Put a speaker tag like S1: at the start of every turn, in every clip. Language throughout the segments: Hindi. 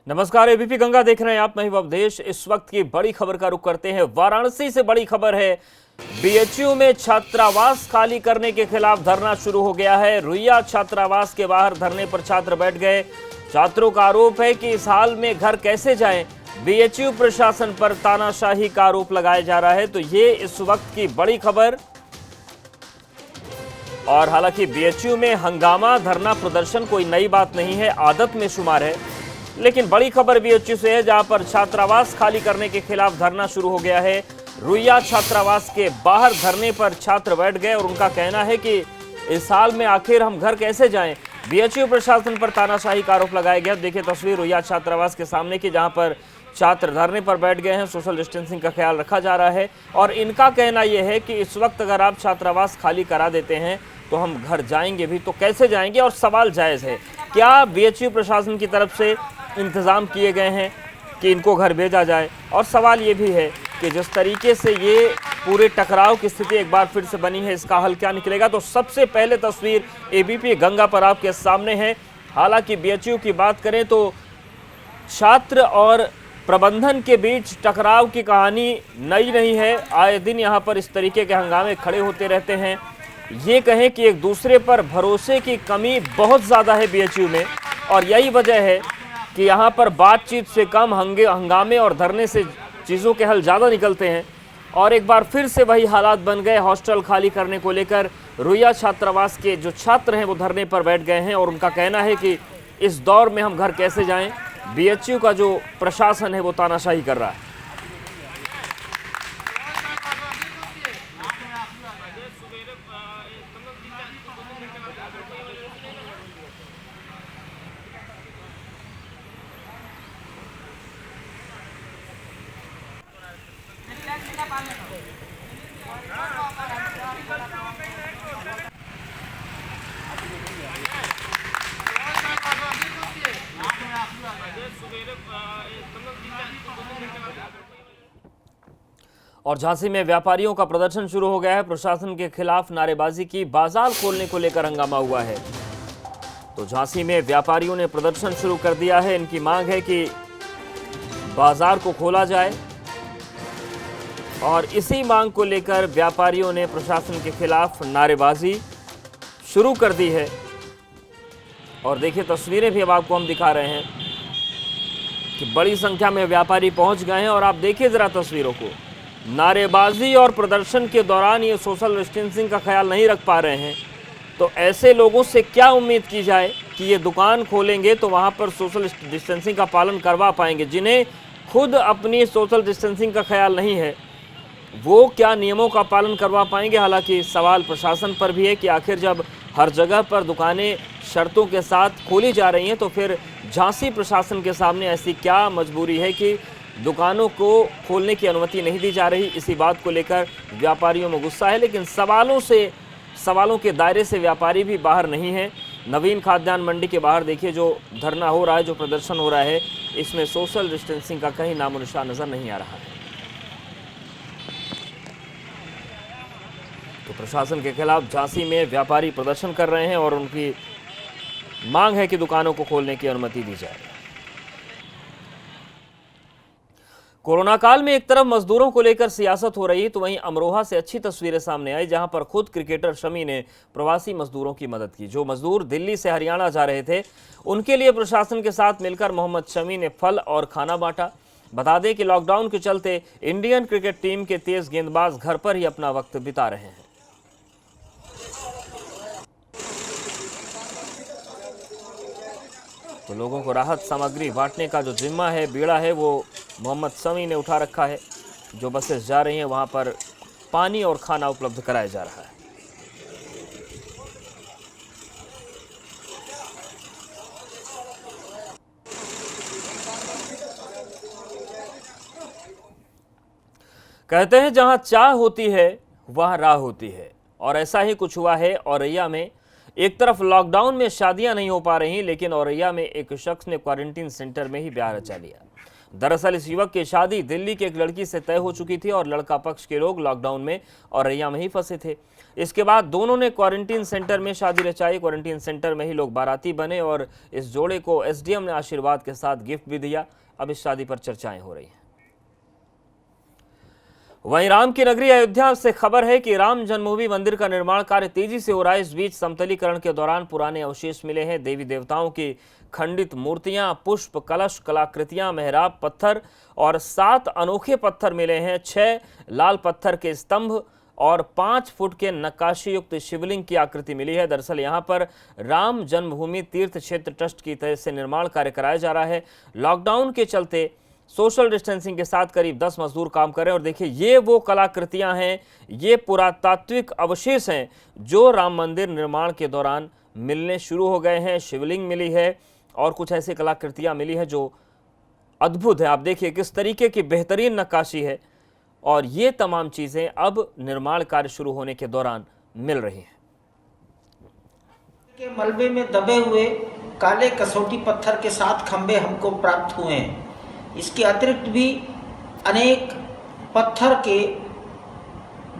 S1: नमस्कार, एबीपी गंगा देख रहे हैं आप। मैं अवधेश। इस वक्त की बड़ी खबर का रुख करते हैं। वाराणसी से बड़ी खबर है। बीएचयू में छात्रावास खाली करने के खिलाफ धरना शुरू हो गया है। रुइया छात्रावास के बाहर धरने पर छात्र बैठ गए। छात्रों का आरोप है कि इस हाल में घर कैसे जाएं। बीएचयू प्रशासन पर तानाशाही का आरोप लगाया जा रहा है। तो ये इस वक्त की बड़ी खबर। और हालांकि बीएचयू में हंगामा, धरना, प्रदर्शन कोई नई बात नहीं है, आदत में शुमार है। लेकिन बड़ी खबर बीएचयू से है, जहां पर छात्रावास खाली करने के खिलाफ धरना शुरू हो गया है। रुइया छात्रावास के बाहर धरने पर छात्र बैठ गए और उनका कहना है कि इस साल में आखिर हम घर कैसे जाएं। बीएचयू प्रशासन पर तानाशाही का आरोप लगाया गया। देखिए तस्वीर रुइया छात्रावास के सामने की, जहां पर छात्र धरने पर बैठ गए हैं। सोशल डिस्टेंसिंग का ख्याल रखा जा रहा है और इनका कहना यह है कि इस वक्त अगर आप छात्रावास खाली करा देते हैं तो हम घर जाएंगे भी, तो कैसे जाएंगे। और सवाल जायज़ है, क्या बीएचयू प्रशासन की तरफ से इंतज़ाम किए गए हैं कि इनको घर भेजा जाए। और सवाल ये भी है कि जिस तरीके से ये पूरे टकराव की स्थिति एक बार फिर से बनी है, इसका हल क्या निकलेगा। तो सबसे पहले तस्वीर एबीपी गंगा पर आपके सामने है। हालांकि बीएचयू की बात करें तो छात्र और प्रबंधन के बीच टकराव की कहानी नई नहीं है। आए दिन यहाँ पर इस तरीके के हंगामे खड़े होते रहते हैं। ये कहें कि एक दूसरे पर भरोसे की कमी बहुत ज़्यादा है बीएचयू में, और यही वजह है कि यहाँ पर बातचीत से कम हंगामे और धरने से चीज़ों के हल ज़्यादा निकलते हैं। और एक बार फिर से वही हालात बन गए। हॉस्टल खाली करने को लेकर रुइया छात्रावास के जो छात्र हैं वो धरने पर बैठ गए हैं और उनका कहना है कि इस दौर में हम घर कैसे जाएं। बीएचयू का जो प्रशासन है वो तानाशाही कर रहा है। और झांसी में व्यापारियों का प्रदर्शन शुरू हो गया है। प्रशासन के खिलाफ नारेबाजी की, बाजार खोलने को लेकर हंगामा हुआ है। तो झांसी में व्यापारियों ने प्रदर्शन शुरू कर दिया है। इनकी मांग है कि बाजार को खोला जाए और इसी मांग को लेकर व्यापारियों ने प्रशासन के खिलाफ नारेबाजी शुरू कर दी है। और देखिए तस्वीरें भी अब आपको हम दिखा रहे हैं कि बड़ी संख्या में व्यापारी पहुंच गए हैं। और आप देखिए जरा तस्वीरों को। नारेबाजी और प्रदर्शन के दौरान ये सोशल डिस्टेंसिंग का ख्याल नहीं रख पा रहे हैं, तो ऐसे लोगों से क्या उम्मीद की जाए कि ये दुकान खोलेंगे तो वहाँ पर सोशल डिस्टेंसिंग का पालन करवा पाएंगे। जिन्हें खुद अपनी सोशल डिस्टेंसिंग का ख्याल नहीं है, वो क्या नियमों का पालन करवा पाएंगे। हालांकि सवाल प्रशासन पर भी है कि आखिर जब हर जगह पर दुकानें शर्तों के साथ खोली जा रही हैं, तो फिर झांसी प्रशासन के सामने ऐसी क्या मजबूरी है कि दुकानों को खोलने की अनुमति नहीं दी जा रही। इसी बात को लेकर व्यापारियों में गुस्सा है, लेकिन सवालों के दायरे से व्यापारी भी बाहर नहीं है। नवीन खाद्यान्न मंडी के बाहर देखिए जो धरना हो रहा है, जो प्रदर्शन हो रहा है, इसमें सोशल डिस्टेंसिंग का कहीं नामो निशान नजर नहीं आ रहा है। तो प्रशासन के खिलाफ झांसी में व्यापारी प्रदर्शन कर रहे हैं और उनकी मांग है कि दुकानों को खोलने की अनुमति दी जाए। कोरोना काल में एक तरफ मजदूरों को लेकर सियासत हो रही, तो वहीं अमरोहा से अच्छी तस्वीरें सामने आई, जहां पर खुद क्रिकेटर शमी ने प्रवासी मजदूरों की मदद की। जो मजदूर दिल्ली से हरियाणा जा रहे थे, उनके लिए प्रशासन के साथ मिलकर मोहम्मद शमी ने फल और खाना बांटा। बता दें कि लॉकडाउन के चलते इंडियन क्रिकेट टीम के तेज गेंदबाज घर पर ही अपना वक्त बिता रहे हैं। तो लोगों को राहत सामग्री बांटने का जो जिम्मा है, बीड़ा है, वो मोहम्मद शमी ने उठा रखा है। जो बसेस जा रही हैं वहां पर पानी और खाना उपलब्ध कराया जा रहा है। कहते हैं जहां चाह होती है वहां राह होती है, और ऐसा ही कुछ हुआ है औरैया में। एक तरफ लॉकडाउन में शादियां नहीं हो पा रही, लेकिन औरैया में एक शख्स ने क्वारंटीन सेंटर में ही ब्याह रचा लिया। दरअसल इस युवक की शादी दिल्ली की एक लड़की से तय हो चुकी थी और लड़का पक्ष के लोग लॉकडाउन में औरैया में ही फंसे थे। इसके बाद दोनों ने क्वारंटीन सेंटर में शादी रचाई। क्वारंटीन सेंटर में ही लोग बाराती बने और इस जोड़े को एसडीएम ने आशीर्वाद के साथ गिफ्ट भी दिया। अब इस शादी पर चर्चाएं हो रही हैं। वहीं राम की नगरी अयोध्या से खबर है कि राम जन्मभूमि मंदिर का निर्माण कार्य तेजी से हो रहा है। इस बीच समतलीकरण के दौरान पुराने अवशेष मिले हैं। देवी देवताओं की खंडित मूर्तियां, पुष्प कलश, कलाकृतियां, मेहराब पत्थर और 7 अनोखे पत्थर मिले हैं। 6 लाल पत्थर के स्तंभ और 5 फुट के नक्काशी युक्त शिवलिंग की आकृति मिली है। दरअसल यहां पर राम जन्मभूमि तीर्थ क्षेत्र ट्रस्ट की तरफ से निर्माण कार्य कराया जा रहा है। लॉकडाउन के चलते सोशल डिस्टेंसिंग के साथ करीब 10 मजदूर काम कर रहे हैं। और देखिए, ये वो कलाकृतियां हैं, ये पुरातात्विक अवशेष हैं जो राम मंदिर निर्माण के दौरान मिलने शुरू हो गए हैं। शिवलिंग मिली है और कुछ ऐसी कलाकृतियां मिली है जो अद्भुत है। आप देखिए किस तरीके की बेहतरीन नक्काशी है और ये तमाम चीजें अब निर्माण कार्य शुरू होने के दौरान मिल रही हैं।
S2: के मलबे में दबे हुए काले कसौटी पत्थर के 7 खंबे हमको प्राप्त हुए हैं। इसके अतिरिक्त भी अनेक पत्थर के,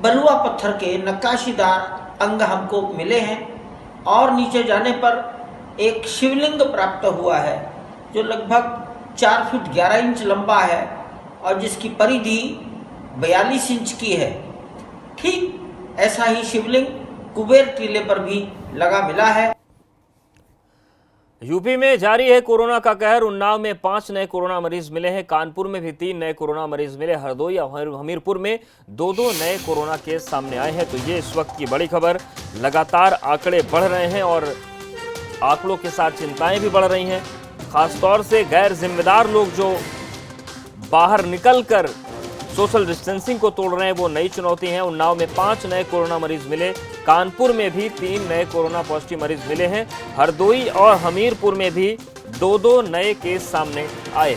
S2: बलुआ पत्थर के नक्काशीदार अंग हमको मिले हैं और नीचे जाने पर एक शिवलिंग प्राप्त हुआ है जो लगभग 4 फीट 11 इंच लंबा है और जिसकी परिधि 42 इंच की है। ठीक ऐसा ही शिवलिंग कुबेर टीले पर भी लगा मिला है।
S1: यूपी में जारी है कोरोना का कहर। उन्नाव में 5 नए कोरोना मरीज मिले हैं। कानपुर में भी 3 नए कोरोना मरीज मिले। हरदोई और हमीरपुर में 2-2 नए कोरोना केस सामने आए हैं। तो ये इस वक्त की बड़ी खबर। लगातार आंकड़े बढ़ रहे हैं और आंकड़ों के साथ चिंताएं भी बढ़ रही हैं। खासतौर से गैर जिम्मेदार लोग जो बाहर निकलकर सोशल डिस्टेंसिंग को तोड़ रहे हैं, वो नई चुनौती है। उन्नाव में 5 नए कोरोना मरीज मिले। कानपुर में भी 3 नए कोरोना पॉजिटिव मरीज मिले हैं। हरदोई और हमीरपुर में भी 2-2 नए केस सामने आए।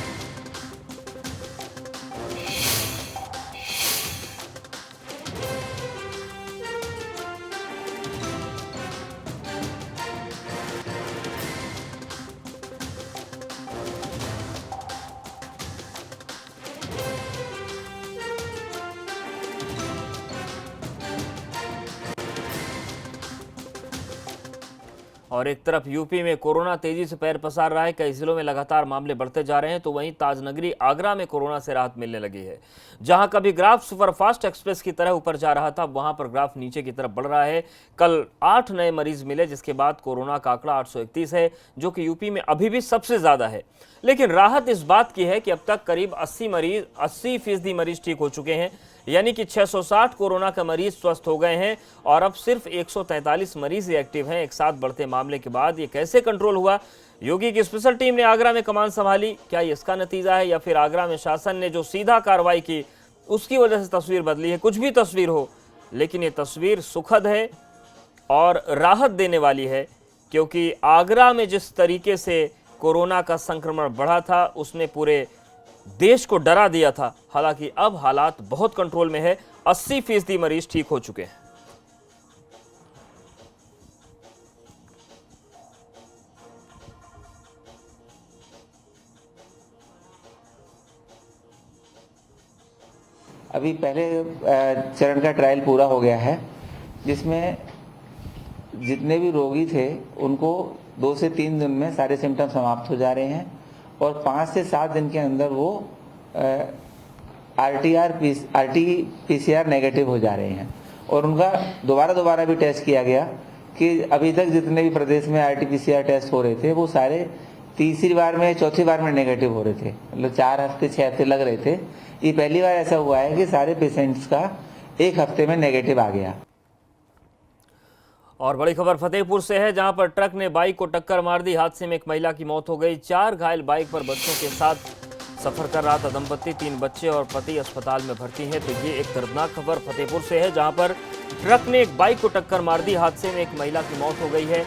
S1: और एक तरफ यूपी में कोरोना तेजी से पैर पसार रहा है। कई जिलों में लगातार मामले बढ़ते जा रहे हैं। तो वहीं ताजनगरी आगरा में कोरोना से राहत मिलने लगी है। जहां कभी ग्राफ सुपरफास्ट एक्सप्रेस की तरह ऊपर जा रहा था, वहां पर ग्राफ नीचे की तरफ बढ़ रहा है। कल 8 नए मरीज मिले, जिसके बाद कोरोना का आंकड़ा 831 है, जो कि यूपी में अभी भी सबसे ज्यादा है। लेकिन राहत इस बात की है कि अब तक करीब 80% मरीज ठीक हो चुके हैं, यानी कि 660 कोरोना के मरीज स्वस्थ हो गए हैं और अब सिर्फ 143 मरीज ही एक्टिव हैं। एक साथ बढ़ते मामले के बाद ये कैसे कंट्रोल हुआ? योगी की स्पेशल टीम ने आगरा में कमान संभाली। क्या ये इसका नतीजा है या फिर आगरा में शासन ने जो सीधा कार्रवाई की उसकी वजह से तस्वीर बदली है? कुछ भी तस्वीर हो, लेकिन ये तस्वीर सुखद है और राहत देने वाली है, क्योंकि आगरा में जिस तरीके से कोरोना का संक्रमण बढ़ा था उसने पूरे देश को डरा दिया था। हालांकि अब हालात बहुत कंट्रोल में है। 80% मरीज ठीक हो चुके हैं।
S3: अभी पहले चरण का ट्रायल पूरा हो गया है, जिसमें जितने भी रोगी थे उनको 2 से 3 दिन में सारे सिम्टम समाप्त हो जा रहे हैं और 5 से 7 दिन के अंदर वो RT-PCR नेगेटिव हो जा रहे हैं। और उनका दोबारा भी टेस्ट किया गया कि अभी तक जितने भी प्रदेश में RT-PCR टेस्ट हो रहे थे वो सारे तीसरी बार में, चौथी बार में नेगेटिव हो रहे थे। मतलब 4 हफ्ते 6 हफ्ते लग रहे थे। ये पहली बार ऐसा हुआ है कि सारे पेशेंट्स का 1 हफ्ते में नेगेटिव आ गया।
S1: और बड़ी खबर फतेहपुर से है, जहां पर ट्रक ने बाइक को टक्कर मार दी। हादसे में एक महिला की मौत हो गई। 4 घायल बाइक पर बच्चों के साथ सफर कर रहा था दंपति। 3 बच्चे और पति अस्पताल में भर्ती हैं। तो ये एक दर्दनाक खबर फतेहपुर से है, जहां पर ट्रक ने एक बाइक को टक्कर मार दी। हादसे में एक महिला की मौत हो गई है।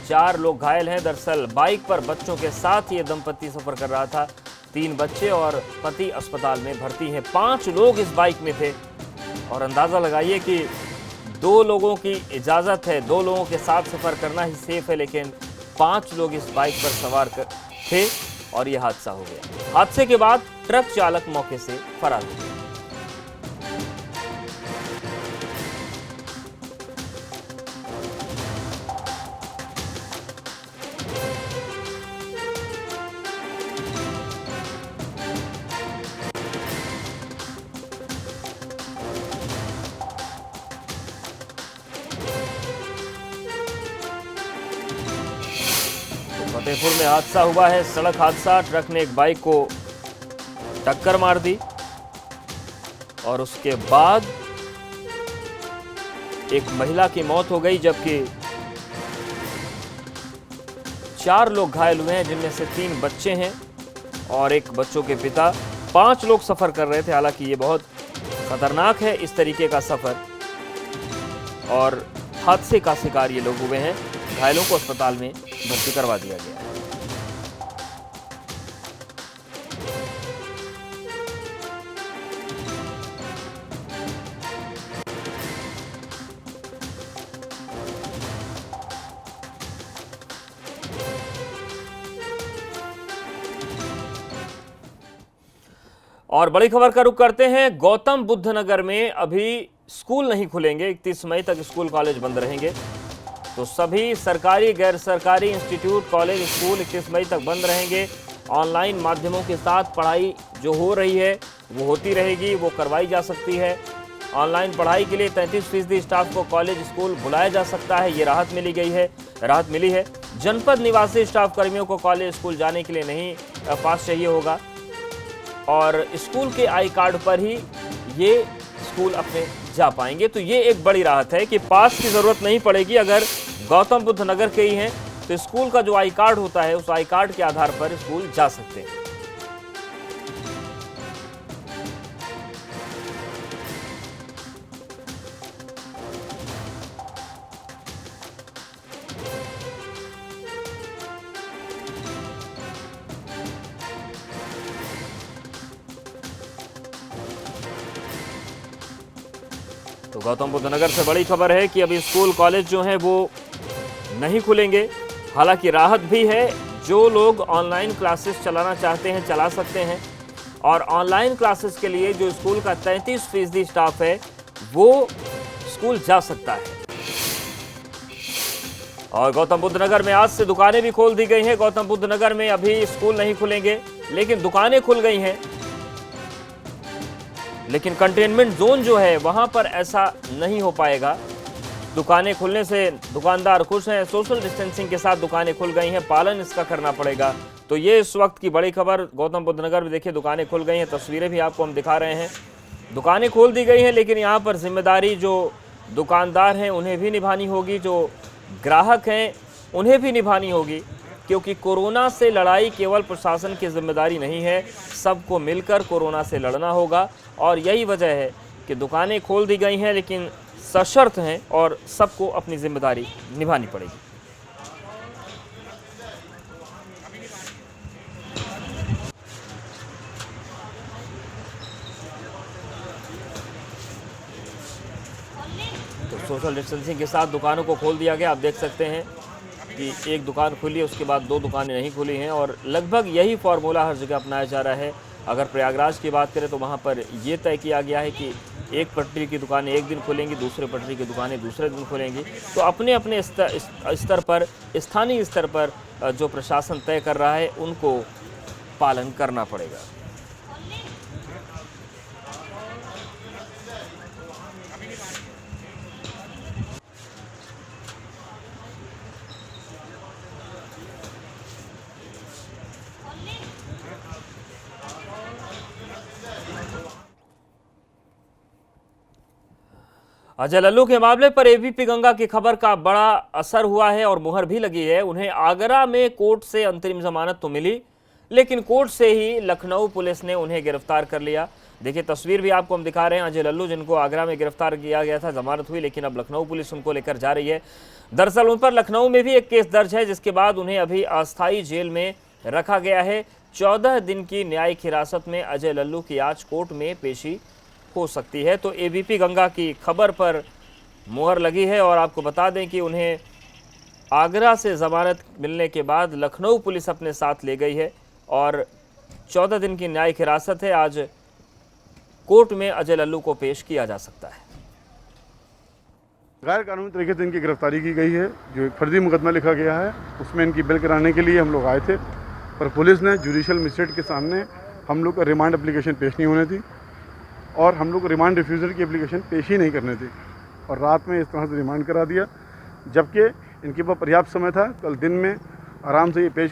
S1: 4 लोग घायल हैं। दरअसल बाइक पर बच्चों के साथ ये दंपति सफर कर रहा था। 3 बच्चे और पति अस्पताल में भर्ती हैं। 5 लोग इस बाइक में थे और अंदाजा लगाइए कि 2 लोगों की इजाजत है, 2 लोगों के साथ सफर करना ही सेफ है, लेकिन 5 लोग इस बाइक पर सवार थे और यह हादसा हो गया। हादसे के बाद ट्रक चालक मौके से फरार हो गया। फतेहपुर में हादसा हुआ है, सड़क हादसा। ट्रक ने एक बाइक को टक्कर मार दी और उसके बाद एक महिला की मौत हो गई, जबकि 4 लोग घायल हुए हैं, जिनमें से 3 बच्चे हैं और एक बच्चों के पिता। 5 लोग सफर कर रहे थे। हालांकि ये बहुत खतरनाक है इस तरीके का सफर, और हादसे का शिकार ये लोग हुए हैं। घायलों को अस्पताल में भर्ती करवा दिया गया है। और बड़ी खबर का रुख करते हैं। गौतम बुद्ध नगर में अभी स्कूल नहीं खुलेंगे। 31 मई तक स्कूल कॉलेज बंद रहेंगे। तो सभी सरकारी गैर सरकारी इंस्टीट्यूट कॉलेज स्कूल 31 मई तक बंद रहेंगे। ऑनलाइन माध्यमों के साथ पढ़ाई जो हो रही है वो होती रहेगी, वो करवाई जा सकती है। ऑनलाइन पढ़ाई के लिए 33% स्टाफ को कॉलेज स्कूल बुलाया जा सकता है। ये राहत मिली है। जनपद निवासी स्टाफ कर्मियों को कॉलेज स्कूल जाने के लिए नहीं पास चाहिए होगा, और स्कूल के आई कार्ड पर ही ये स्कूल अपने जा पाएंगे। तो ये एक बड़ी राहत है कि पास की जरूरत नहीं पड़ेगी। अगर गौतम बुद्ध नगर के ही हैं तो स्कूल का जो आई कार्ड होता है उस आई कार्ड के आधार पर स्कूल जा सकते हैं। तो गौतम बुद्ध नगर से बड़ी खबर है कि अभी स्कूल कॉलेज जो हैं वो नहीं खुलेंगे। हालांकि राहत भी है, जो लोग ऑनलाइन क्लासेस चलाना चाहते हैं चला सकते हैं, और ऑनलाइन क्लासेस के लिए जो स्कूल का 33% स्टाफ है वो स्कूल जा सकता है। और गौतम बुद्ध नगर में आज से दुकानें भी खोल दी गई हैं। गौतम बुद्ध नगर में अभी स्कूल नहीं खुलेंगे, लेकिन दुकानें खुल गई हैं। लेकिन कंटेनमेंट जोन जो है वहां पर ऐसा नहीं हो पाएगा। दुकानें खुलने से दुकानदार खुश हैं। सोशल डिस्टेंसिंग के साथ दुकानें खुल गई हैं, पालन इसका करना पड़ेगा। तो ये इस वक्त की बड़ी खबर। गौतम बुद्ध नगर में देखिए दुकानें खुल गई हैं, तस्वीरें भी आपको हम दिखा रहे हैं। दुकानें खोल दी गई हैं, लेकिन यहाँ पर जिम्मेदारी जो दुकानदार हैं उन्हें भी निभानी होगी, जो ग्राहक हैं उन्हें भी निभानी होगी, क्योंकि कोरोना से लड़ाई केवल प्रशासन की जिम्मेदारी नहीं है, सबको मिलकर कोरोना से लड़ना होगा। और यही वजह है कि दुकानें खोल दी गई हैं, लेकिन सशर्त हैं और सबको अपनी जिम्मेदारी निभानी पड़ेगी। तो सोशल डिस्टेंसिंग के साथ दुकानों को खोल दिया गया। आप देख सकते हैं कि एक दुकान खुली है, उसके बाद 2 दुकानें नहीं खुली हैं, और लगभग यही फार्मूला हर जगह अपनाया जा रहा है। अगर प्रयागराज की बात करें तो वहाँ पर ये तय किया गया है कि एक पटरी की दुकानें एक दिन खुलेंगी, दूसरे पटरी की दुकानें दूसरे दिन खुलेंगी। तो अपने अपने स्तर पर, स्थानीय स्तर पर जो प्रशासन तय कर रहा है उनको पालन करना पड़ेगा। अजय लल्लू के मामले पर एबीपी गंगा की खबर का बड़ा असर हुआ है और मुहर भी लगी है। उन्हें आगरा में कोर्ट से अंतरिम जमानत तो मिली, लेकिन कोर्ट से ही लखनऊ पुलिस ने उन्हें गिरफ्तार कर लिया। देखिए तस्वीर भी आपको हम दिखा रहे हैं। अजय लल्लू जिनको आगरा में गिरफ्तार किया गया था, जमानत हुई, लेकिन अब लखनऊ पुलिस उनको लेकर जा रही है। दरअसल उन पर लखनऊ में भी एक केस दर्ज है, जिसके बाद उन्हें अभी अस्थायी जेल में रखा गया है। 14 दिन की न्यायिक हिरासत में अजय लल्लू की आज कोर्ट में पेशी हो सकती है। तो एबीपी गंगा की खबर पर मुहर लगी है। और आपको बता दें कि उन्हें आगरा से जमानत मिलने के बाद लखनऊ पुलिस अपने साथ ले गई है। और 14 दिन की न्यायिक हिरासत है। आज कोर्ट में अजय लल्लू को पेश किया जा सकता है।
S4: गैर कानूनी तरीके से इनकी गिरफ्तारी की गई है। जो एक फर्जी मुकदमा लिखा गया है उसमें इनकी बेल कराने के लिए हम लोग आए थे, पर पुलिस ने जुडिशियल मजिस्ट्रेट के सामने हम लोग का रिमांड एप्लीकेशन पेश नहीं होने दी और हम लोग को रिमांड रिफ्यूज़ल की एप्लीकेशन पेश ही नहीं करने दी और रात में इस तरह से रिमांड करा दिया, जबकि इनके पास पर्याप्त समय था। कल दिन में आराम से ये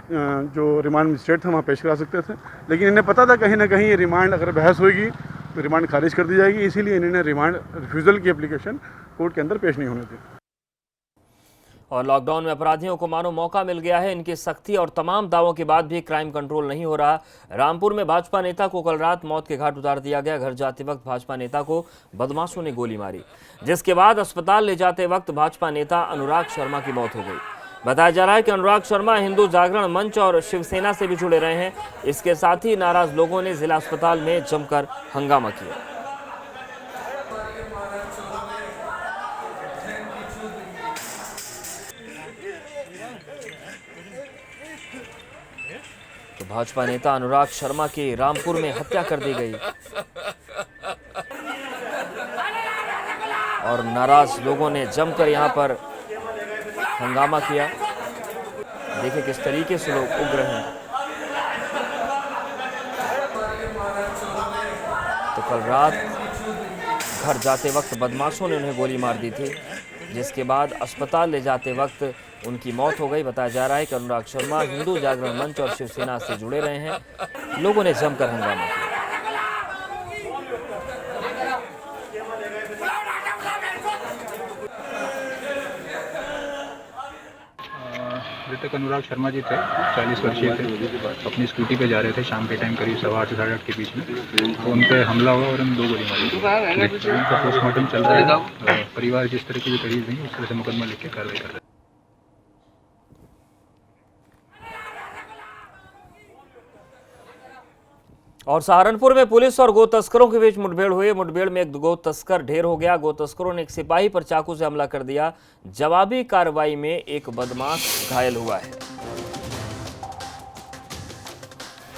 S4: जो रिमांड मजिस्ट्रेट था वहाँ पेश करा सकते थे, लेकिन इन्हें पता था कहीं ना कहीं ये रिमांड अगर बहस होगी तो रिमांड खारिज कर दी जाएगी, इसीलिए इन्होंने रिमांड रिफ्यूज़ल की एप्लीकेशन कोर्ट के अंदर पेश नहीं होने दी।
S1: और लॉकडाउन में अपराधियों को मानो मौका मिल गया है। इनकी सख्ती और तमाम दावों के बाद भी क्राइम कंट्रोल नहीं हो रहा। रामपुर में भाजपा नेता को कल रात मौत के घाट उतार दिया गया। घर जाते वक्त भाजपा नेता को बदमाशों ने गोली मारी, जिसके बाद अस्पताल ले जाते वक्त भाजपा नेता अनुराग शर्मा की मौत हो गई। बताया जा रहा है कि अनुराग शर्मा हिंदू जागरण मंच और शिवसेना से भी जुड़े रहे हैं। इसके साथ ही नाराज लोगों ने जिला अस्पताल में जमकर हंगामा किया। तो भाजपा नेता अनुराग शर्मा की रामपुर में हत्या कर दी गई और नाराज लोगों ने जमकर यहां पर हंगामा किया। देखिए किस तरीके से लोग उग्र हैं। तो कल रात घर जाते वक्त बदमाशों ने उन्हें गोली मार दी थी, जिसके बाद अस्पताल ले जाते वक्त उनकी मौत हो गई। बताया जा रहा है कि अनुराग शर्मा हिंदू जागरण मंच और शिवसेना से जुड़े रहे हैं। लोगों ने जमकर हंगामा किया।
S5: मृतक अनुराग शर्मा जी थे, 40 वर्षीय थे। अपनी स्कूटी पे जा रहे थे शाम के टाइम, करीब 8:15 से 8:30 के बीच में। तो उन पे हमला हुआ और उन 2 गोली मारी। उनका पोस्टमार्टम चल रहा है। परिवार जिस तरह की भी तरीफ नहीं, उस तरह से मुकदमा लिख के कार्रवाई कर रहे हैं।
S1: और सहारनपुर में पुलिस और गो तस्करों के बीच मुठभेड़ हुई। मुठभेड़ में एक गो तस्कर ढेर हो गया। गो तस्करों ने एक सिपाही पर चाकू से हमला कर दिया। जवाबी कार्रवाई में एक बदमाश घायल हुआ है।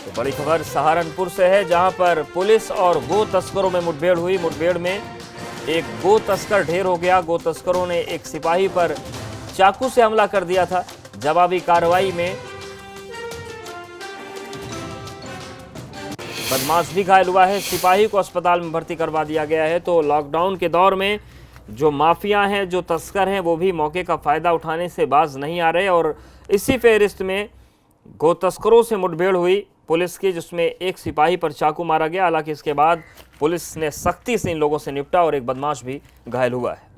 S1: तो बड़ी खबर सहारनपुर से है, जहां पर पुलिस और गो तस्करों में मुठभेड़ हुई। मुठभेड़ में एक गो तस्कर ढेर हो गया। गो तस्करों ने एक सिपाही पर चाकू से हमला कर दिया था। जवाबी कार्रवाई में बदमाश भी घायल हुआ है। सिपाही को अस्पताल में भर्ती करवा दिया गया है। तो लॉकडाउन के दौर में जो माफिया हैं, जो तस्कर हैं, वो भी मौके का फ़ायदा उठाने से बाज नहीं आ रहे। और इसी फहरिस्त में गो तस्करों से मुठभेड़ हुई पुलिस की, जिसमें एक सिपाही पर चाकू मारा गया। हालांकि इसके बाद पुलिस ने सख्ती से इन लोगों से निपटा और एक बदमाश भी घायल हुआ है।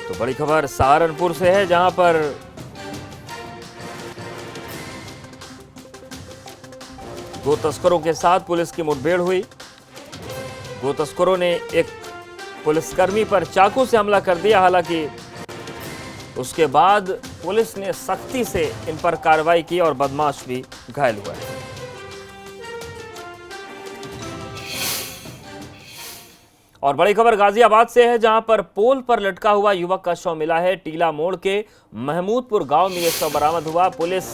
S1: तो बड़ी खबर सहारनपुर से है, जहां पर गो तस्करों के साथ पुलिस की मुठभेड़ हुई। गो तस्करों ने एक पुलिसकर्मी पर चाकू से हमला कर दिया। हालांकि उसके बाद पुलिस ने सख्ती से इन पर कार्रवाई की और बदमाश भी घायल हुआ है। और बड़ी खबर गाजियाबाद से है, जहां पर पोल पर लटका हुआ युवक का शव मिला है। टीला मोड़ के महमूदपुर गांव में यह शव बरामद हुआ। पुलिस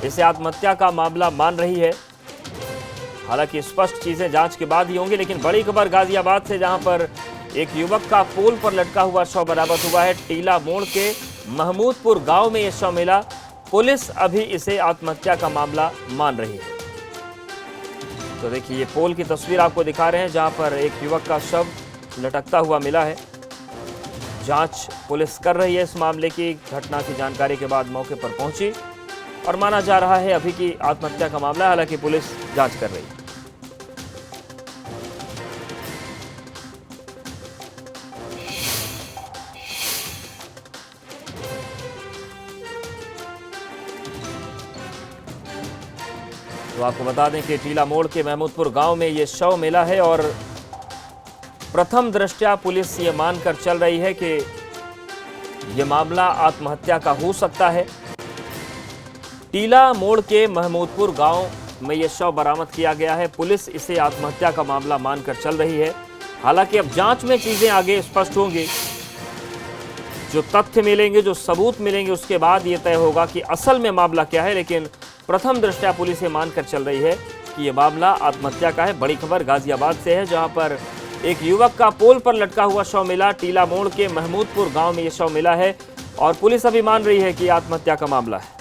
S1: इसे आत्महत्या का मामला मान रही है। हालांकि स्पष्ट चीजें जांच के बाद ही होंगी। लेकिन बड़ी खबर गाजियाबाद से, जहां पर एक युवक का पोल पर लटका हुआ शव बरामद हुआ है। टीला मोड़ के महमूदपुर गांव में यह शव मिला। पुलिस अभी इसे आत्महत्या का मामला मान रही है। तो देखिए, ये पोल की तस्वीर आपको दिखा रहे हैं, जहां पर एक युवक का शव लटकता हुआ मिला है। जांच पुलिस कर रही है इस मामले की। घटना की जानकारी के बाद मौके पर पहुंची और माना जा रहा है अभी की आत्महत्या का मामला। हालांकि पुलिस जांच कर रही है। तो आपको बता दें कि टीला मोड़ के महमूदपुर गांव में ये शव मिला है और प्रथम दृष्टया पुलिस ये मानकर चल रही है कि ये मामला आत्महत्या का हो सकता है। टीला मोड़ के महमूदपुर गांव में यह शव बरामद किया गया है। पुलिस इसे आत्महत्या का मामला मानकर चल रही है। हालांकि अब जांच में चीजें आगे स्पष्ट होंगी, जो तथ्य मिलेंगे, जो सबूत मिलेंगे, उसके बाद ये तय होगा कि असल में मामला क्या है। लेकिन प्रथम दृष्टया पुलिस ये मानकर चल रही है कि यह मामला आत्महत्या का है। बड़ी खबर गाजियाबाद से है, जहां पर एक युवक का पोल पर लटका हुआ शव मिला। टीला मोड़ के महमूदपुर गांव में यह शव मिला है और पुलिस अभी मान रही है कि आत्महत्या का मामला है।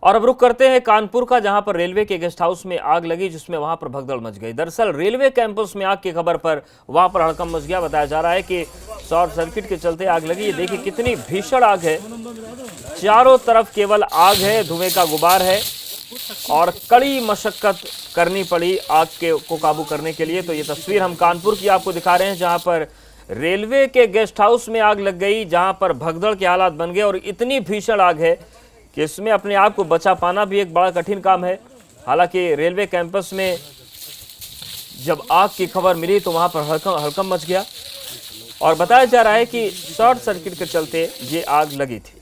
S1: और अब रुक करते हैं कानपुर का, जहां पर रेलवे के गेस्ट हाउस में आग लगी, जिसमें वहां पर भगदड़ मच गई। दरअसल रेलवे कैंपस में आग की खबर पर वहां पर हड़कंप मच गया। बताया जा रहा है कि शॉर्ट सर्किट के चलते आग लगी। ये देखिए कितनी भीषण आग है, चारों तरफ केवल आग है, धुएं का गुबार है और कड़ी मशक्कत करनी पड़ी आग को काबू करने के लिए। तो ये तस्वीर हम कानपुर की आपको दिखा रहे हैं, जहां पर रेलवे के गेस्ट हाउस में आग लग गई, जहां पर भगदड़ के हालात बन गए और इतनी भीषण आग है कि इसमें अपने आप को बचा पाना भी एक बड़ा कठिन काम है। हालांकि रेलवे कैंपस में जब आग की खबर मिली तो वहां पर हड़कंप मच गया और बताया जा रहा है कि शॉर्ट सर्किट के चलते ये आग लगी थी।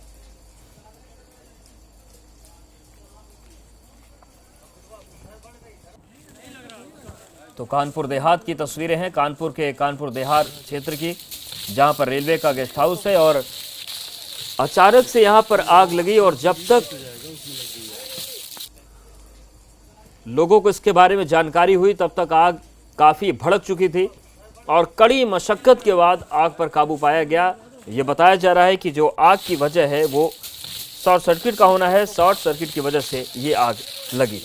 S1: तो कानपुर देहात की तस्वीरें हैं, कानपुर के कानपुर देहात क्षेत्र की, जहां पर रेलवे का गेस्ट हाउस है और अचानक से यहां पर आग लगी। और जब तक लोगों को इसके बारे में जानकारी हुई तब तक आग काफी भड़क चुकी थी और कड़ी मशक्कत के बाद आग पर काबू पाया गया। ये बताया जा रहा है कि जो आग की वजह है वो शॉर्ट सर्किट का होना है। शॉर्ट सर्किट की वजह से ये आग लगी।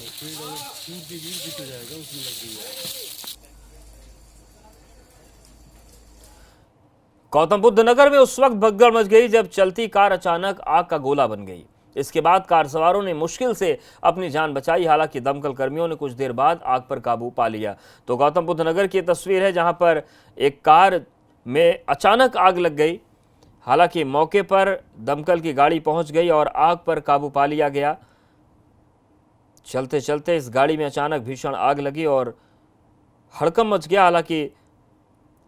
S1: गौतम बुद्ध नगर में उस वक्त भगदड़ मच गई जब चलती कार अचानक आग का गोला बन गई। इसके बाद कार सवारों ने मुश्किल से अपनी जान बचाई। हालांकि दमकल कर्मियों ने कुछ देर बाद आग पर काबू पा लिया। तो गौतम बुद्ध नगर की तस्वीर है, जहां पर एक कार में अचानक आग लग गई। हालांकि मौके पर दमकल की गाड़ी पहुंच गई और आग पर काबू पा लिया गया। चलते चलते इस गाड़ी में अचानक भीषण आग लगी और हड़कंप मच गया। हालांकि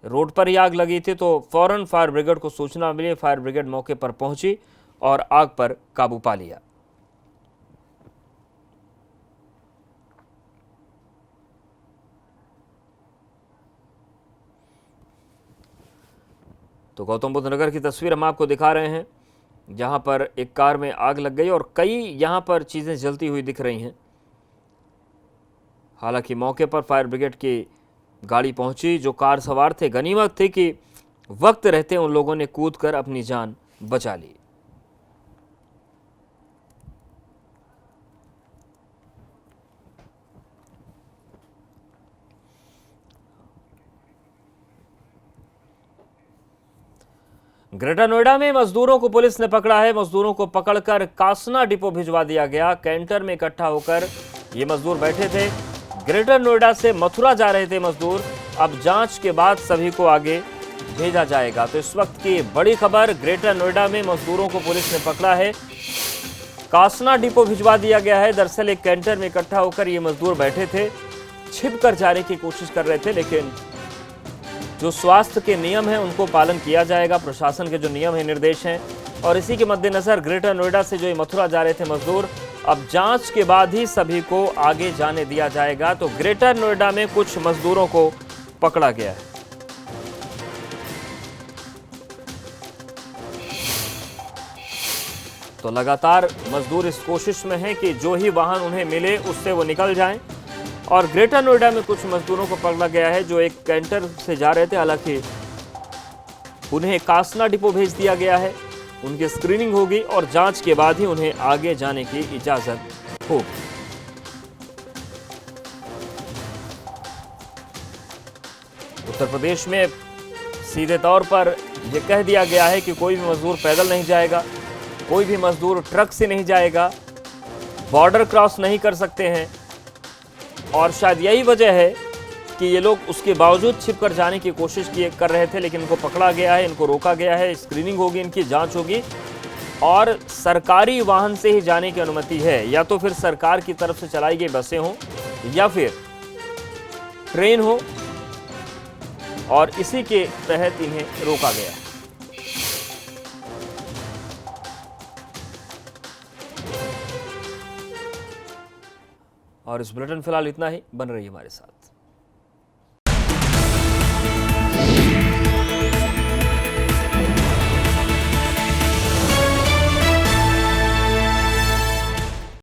S1: रोड पर ही आग लगी थी तो फौरन फायर ब्रिगेड को सूचना मिली। फायर ब्रिगेड मौके पर पहुंची और आग पर काबू पा लिया। तो गौतम बुद्ध नगर की तस्वीर हम आपको दिखा रहे हैं, जहां पर एक कार में आग लग गई और कई यहां पर चीजें जलती हुई दिख रही हैं। हालांकि मौके पर फायर ब्रिगेड की गाड़ी पहुंची। जो कार सवार थे, गनीमत थी कि वक्त रहते उन लोगों ने कूदकर अपनी जान बचा ली। ग्रेटर नोएडा में मजदूरों को पुलिस ने पकड़ा है। मजदूरों को पकड़कर कासना डिपो भिजवा दिया गया। कैंटर में इकट्ठा होकर ये मजदूर बैठे थे। ग्रेटर नोएडा से मथुरा जा रहे थे मजदूर। अब जांच के बाद सभी को आगे भेजा जाएगा। तो इस वक्त की बड़ी खबर, ग्रेटर नोएडा में मजदूरों को पुलिस ने पकड़ा है, कासना डिपो भिजवा दिया गया है। दरअसल एक कैंटर में इकट्ठा होकर ये मजदूर बैठे थे, छिप कर जाने की कोशिश कर रहे थे, लेकिन जो स्वास्थ्य के नियम हैं उनको पालन किया जाएगा। प्रशासन के जो नियम हैं, निर्देश हैं, और इसी के मद्देनजर ग्रेटर नोएडा से जो मथुरा जा रहे थे मजदूर, अब जांच के बाद ही सभी को आगे जाने दिया जाएगा। तो ग्रेटर नोएडा में कुछ मजदूरों को पकड़ा गया है। तो लगातार मजदूर इस कोशिश में हैं कि जो ही वाहन उन्हें मिले उससे वो निकल जाएं। और ग्रेटर नोएडा में कुछ मजदूरों को पकड़ा गया है जो एक कैंटर से जा रहे थे। हालांकि उन्हें कासना डिपो भेज दिया गया है। उनकी स्क्रीनिंग होगी और जांच के बाद ही उन्हें आगे जाने की इजाजत होगी। उत्तर प्रदेश में सीधे तौर पर यह कह दिया गया है कि कोई भी मजदूर पैदल नहीं जाएगा, कोई भी मजदूर ट्रक से नहीं जाएगा, बॉर्डर क्रॉस नहीं कर सकते हैं। और शायद यही वजह है कि ये लोग उसके बावजूद छिपकर जाने की कोशिश कर रहे थे, लेकिन इनको पकड़ा गया है, इनको रोका गया है। स्क्रीनिंग होगी, इनकी जांच होगी और सरकारी वाहन से ही जाने की अनुमति है। या तो फिर सरकार की तरफ से चलाई गई बसें हों या फिर ट्रेन हो और इसी के तहत इन्हें रोका गया। और इस बुलेटिन फिलहाल इतना ही। बन रही हमारे साथ।